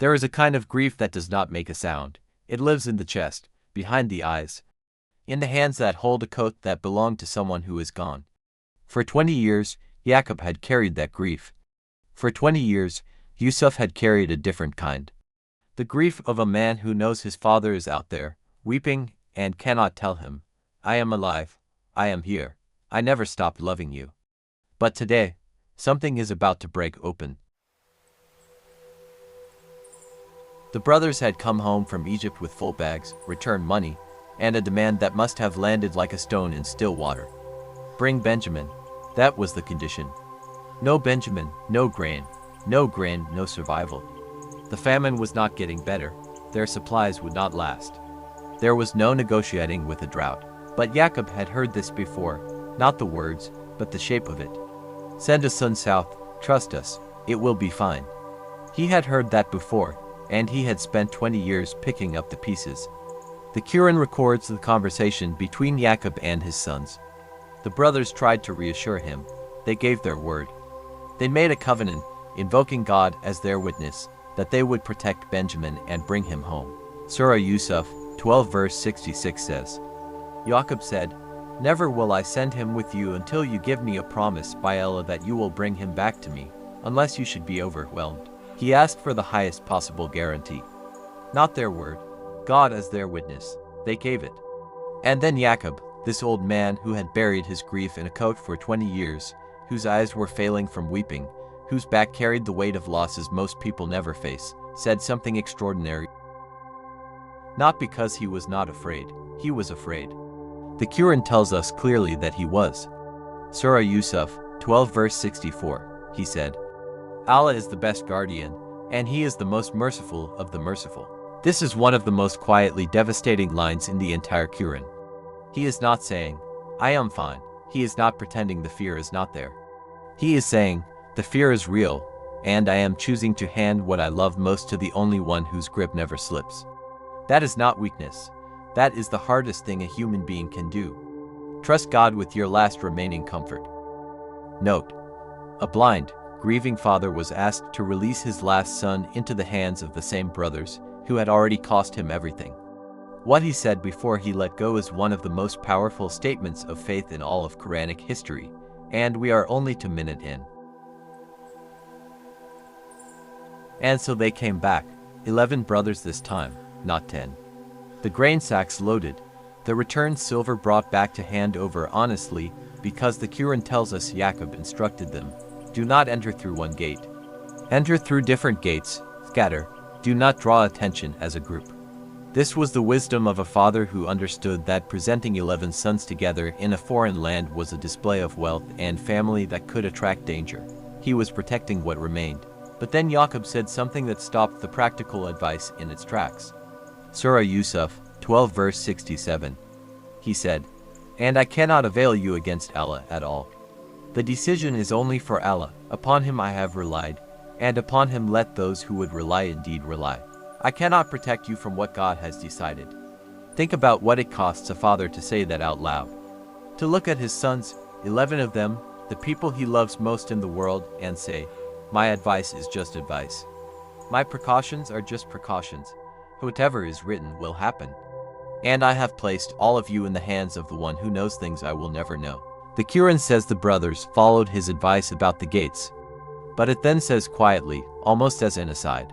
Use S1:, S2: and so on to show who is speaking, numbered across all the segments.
S1: There is a kind of grief that does not make a sound. It lives in the chest, behind the eyes, in the hands that hold a coat that belonged to someone who is gone. For 20 years, Yaqub had carried that grief. For 20 years, Yusuf had carried a different kind. The grief of a man who knows his father is out there, weeping, and cannot tell him, "I am alive, I am here, I never stopped loving you." But today, something is about to break open. The brothers had come home from Egypt with full bags, return money, and a demand that must have landed like a stone in still water. Bring Benjamin. That was the condition. No Benjamin, no grain, no survival. The famine was not getting better. Their supplies would not last. There was no negotiating with a drought. But Yaqub had heard this before, not the words, but the shape of it. Send a son south, trust us, it will be fine. He had heard that before, and he had spent 20 years picking up the pieces. The Quran records the conversation between Yaqub and his sons. The brothers tried to reassure him. They gave their word. They made a covenant, invoking God as their witness, that they would protect Benjamin and bring him home. Surah Yusuf 12 verse 66 says, Yaqub said, "Never will I send him with you until you give me a promise by Allah that you will bring him back to me, unless you should be overwhelmed." He asked for the highest possible guarantee. Not their word, God as their witness. They gave it. And then Yaqub, this old man who had buried his grief in a coat for 20 years, whose eyes were failing from weeping, whose back carried the weight of losses most people never face, said something extraordinary. Not because he was not afraid, he was afraid. The Quran tells us clearly that he was. Surah Yusuf 12 verse 64, he said, Allah is the best guardian, and he is the most merciful of the merciful. This is one of the most quietly devastating lines in the entire Quran. He is not saying, I am fine. He is not pretending the fear is not there. He is saying, the fear is real, and I am choosing to hand what I love most to the only one whose grip never slips. That is not weakness. That is the hardest thing a human being can do. Trust God with your last remaining comfort. Note: a blind, grieving father was asked to release his last son into the hands of the same brothers who had already cost him everything. What he said before he let go is one of the most powerful statements of faith in all of Quranic history, and we are only 2 minutes in. And so they came back, 11 brothers this time, not 10. The grain sacks loaded, the returned silver brought back to hand over honestly, because the Quran tells us Yaqub instructed them, do not enter through one gate. Enter through different gates, scatter, do not draw attention as a group. This was the wisdom of a father who understood that presenting 11 sons together in a foreign land was a display of wealth and family that could attract danger. He was protecting what remained. But then Yaqub said something that stopped the practical advice in its tracks. Surah Yusuf 12 verse 67. He said, and I cannot avail you against Allah at all. The decision is only for Allah, upon him I have relied, and upon him let those who would rely indeed rely. I cannot protect you from what God has decided. Think about what it costs a father to say that out loud. To look at his sons, 11 of them, the people he loves most in the world, and say, my advice is just advice. My precautions are just precautions. Whatever is written will happen. And I have placed all of you in the hands of the one who knows things I will never know. The Quran says the brothers followed his advice about the gates. But it then says quietly, almost as an aside.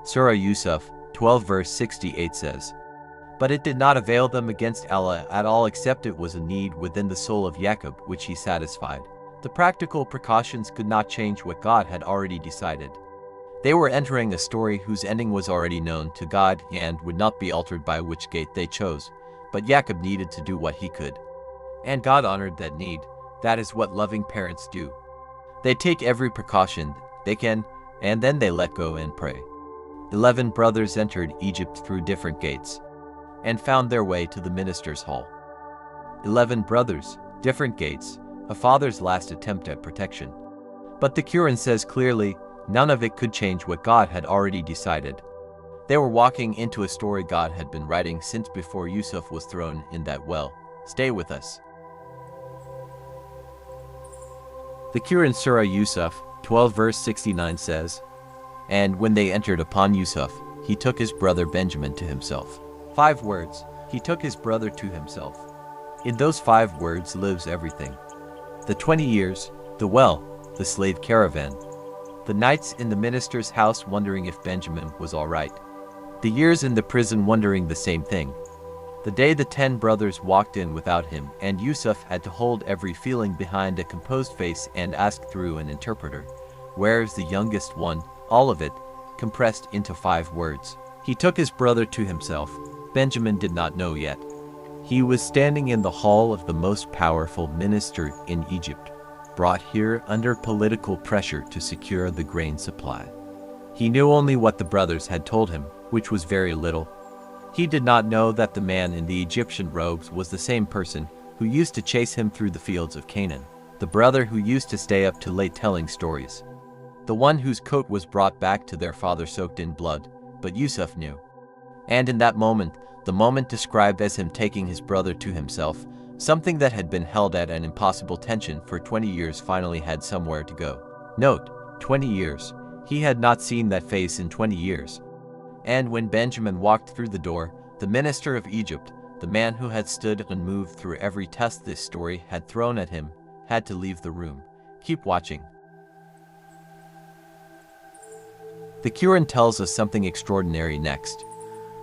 S1: Surah Yusuf 12 verse 68 says, but it did not avail them against Allah at all except it was a need within the soul of Yaqub which he satisfied. The practical precautions could not change what God had already decided. They were entering a story whose ending was already known to God and would not be altered by which gate they chose, but Yaqub needed to do what he could. And God honored that need. That is what loving parents do. They take every precaution they can, and then they let go and pray. 11 brothers entered Egypt through different gates, and found their way to the minister's hall. 11 brothers, different gates, a father's last attempt at protection. But the Quran says clearly, none of it could change what God had already decided. They were walking into a story God had been writing since before Yusuf was thrown in that well. Stay with us. The Quran Surah Yusuf 12 verse 69 says, And when they entered upon Yusuf, he took his brother Benjamin to himself. 5 words. He took his brother to himself. In those 5 words lives everything. The 20 years, the well, the slave caravan, the nights in the minister's house wondering if Benjamin was all right, the years in the prison wondering the same thing, the day the 10 brothers walked in without him and Yusuf had to hold every feeling behind a composed face and ask through an interpreter, "Where's the youngest one?" All of it compressed into 5 words. He took his brother to himself. Benjamin did not know yet. He was standing in the hall of the most powerful minister in Egypt, brought here under political pressure to secure the grain supply. He knew only what the brothers had told him, which was very little. He did not know that the man in the Egyptian robes was the same person who used to chase him through the fields of Canaan, the brother who used to stay up too late telling stories, the one whose coat was brought back to their father soaked in blood. But Yusuf knew. And in that moment, the moment described as him taking his brother to himself, something that had been held at an impossible tension for 20 years finally had somewhere to go. Note, 20 years. He had not seen that face in 20 years. And when Benjamin walked through the door, the minister of Egypt, the man who had stood unmoved through every test this story had thrown at him, had to leave the room. Keep watching. The Quran tells us something extraordinary next.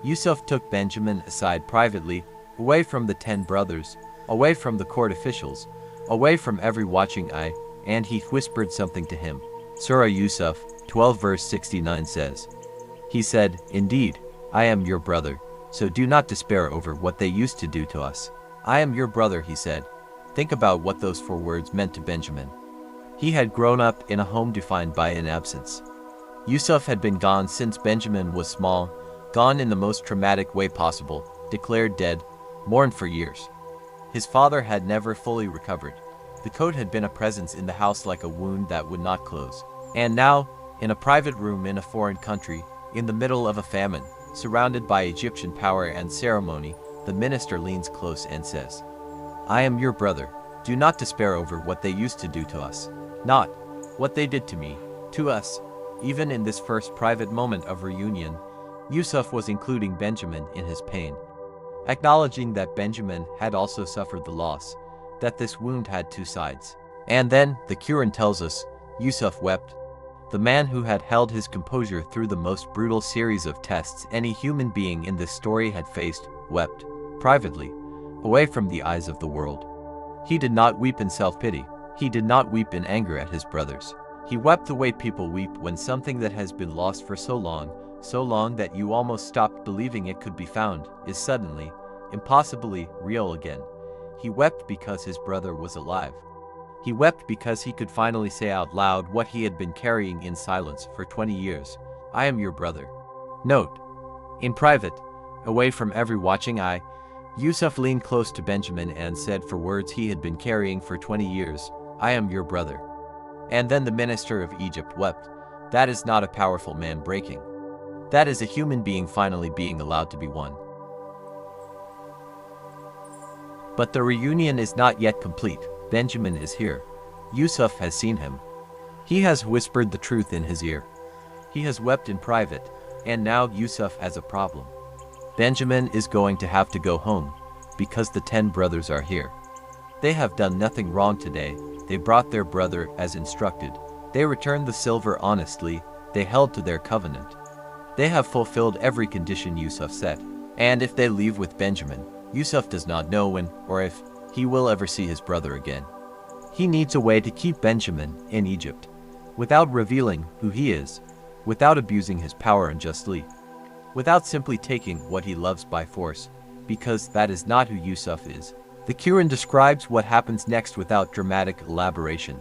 S1: Yusuf took Benjamin aside privately, away from the 10 brothers, away from the court officials, away from every watching eye, and he whispered something to him. Surah Yusuf 12 verse 69 says, he said, "Indeed, I am your brother, so do not despair over what they used to do to us." I am your brother, he said. Think about what those 4 words meant to Benjamin. He had grown up in a home defined by an absence. Yusuf had been gone since Benjamin was small, gone in the most traumatic way possible, declared dead, mourned for years. His father had never fully recovered. The coat had been a presence in the house like a wound that would not close. And now, in a private room in a foreign country, in the middle of a famine, surrounded by Egyptian power and ceremony, the minister leans close and says, "I am your brother. Do not despair over what they used to do to us. Not what they did to me, to us." Even in this first private moment of reunion, Yusuf was including Benjamin in his pain, acknowledging that Benjamin had also suffered the loss, that this wound had 2 sides. And then, the Quran tells us, Yusuf wept. The man who had held his composure through the most brutal series of tests any human being in this story had faced, wept, privately, away from the eyes of the world. He did not weep in self-pity. He did not weep in anger at his brothers. He wept the way people weep when something that has been lost for so long that you almost stopped believing it could be found, is suddenly, impossibly real again. He wept because his brother was alive. He wept because he could finally say out loud what he had been carrying in silence for 20 years. I am your brother. Note, in private, away from every watching eye, Yusuf leaned close to Benjamin and said for words he had been carrying for 20 years, I am your brother. And then the minister of Egypt wept. That is not a powerful man breaking. That is a human being finally being allowed to be one. But the reunion is not yet complete. Benjamin is here. Yusuf has seen him. He has whispered the truth in his ear. He has wept in private, and now Yusuf has a problem. Benjamin is going to have to go home, because the 10 brothers are here. They have done nothing wrong today. They brought their brother as instructed. They returned the silver honestly. They held to their covenant. They have fulfilled every condition Yusuf set. And if they leave with Benjamin, Yusuf does not know when or if he will ever see his brother again. He needs a way to keep Benjamin in Egypt, without revealing who he is, without abusing his power unjustly, without simply taking what he loves by force, because that is not who Yusuf is. The Quran describes what happens next without dramatic elaboration.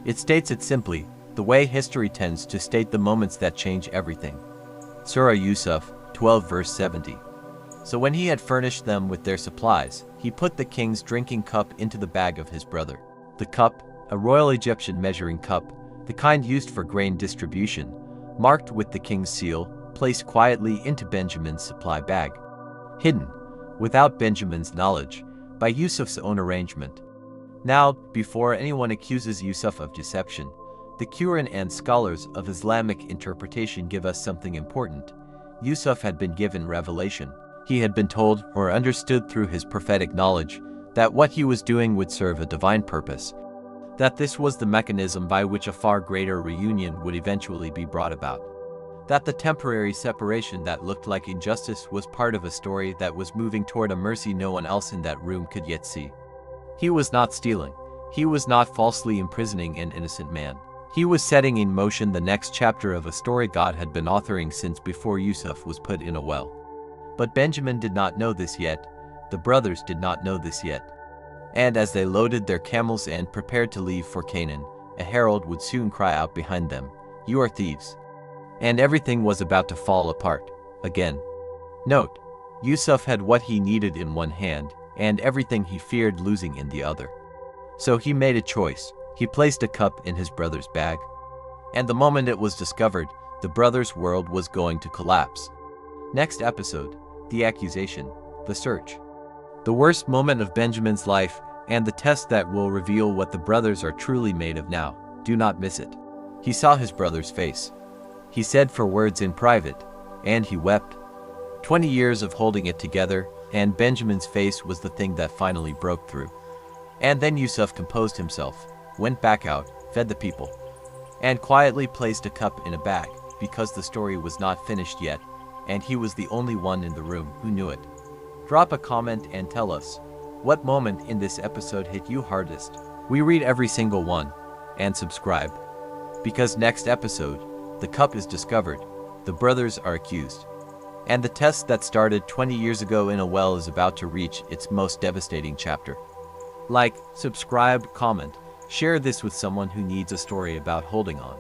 S1: It states it simply, the way history tends to state the moments that change everything. Surah Yusuf 12 verse 70. So when he had furnished them with their supplies, he put the king's drinking cup into the bag of his brother. The cup, a royal Egyptian measuring cup, the kind used for grain distribution, marked with the king's seal, placed quietly into Benjamin's supply bag. Hidden, without Benjamin's knowledge, by Yusuf's own arrangement. Now, before anyone accuses Yusuf of deception, The Quran and scholars of Islamic interpretation give us something important. Yusuf had been given revelation. He had been told or understood through his prophetic knowledge that what he was doing would serve a divine purpose, that this was the mechanism by which a far greater reunion would eventually be brought about, that the temporary separation that looked like injustice was part of a story that was moving toward a mercy no one else in that room could yet see. He was not stealing. He was not falsely imprisoning an innocent man. He was setting in motion the next chapter of a story God had been authoring since before Yusuf was put in a well. But Benjamin did not know this yet. The brothers did not know this yet. And as they loaded their camels and prepared to leave for Canaan, a herald would soon cry out behind them, "You are thieves." And everything was about to fall apart, again. Note, Yusuf had what he needed in one hand, and everything he feared losing in the other. So he made a choice. He placed a cup in his brother's bag. And the moment it was discovered, the brothers' world was going to collapse. Next episode, the accusation, the search. The worst moment of Benjamin's life, and the test that will reveal what the brothers are truly made of now. Do not miss it. He saw his brother's face. He said for words in private, and he wept. 20 years of holding it together, and Benjamin's face was the thing that finally broke through. And then Yusuf composed himself, went back out, fed the people, and quietly placed a cup in a bag, because the story was not finished yet, and he was the only one in the room who knew it. Drop a comment and tell us, what moment in this episode hit you hardest? We read every single one. And subscribe. Because next episode, the cup is discovered, the brothers are accused, and the test that started 20 years ago in a well is about to reach its most devastating chapter. Like, subscribe, comment, share this with someone who needs a story about holding on.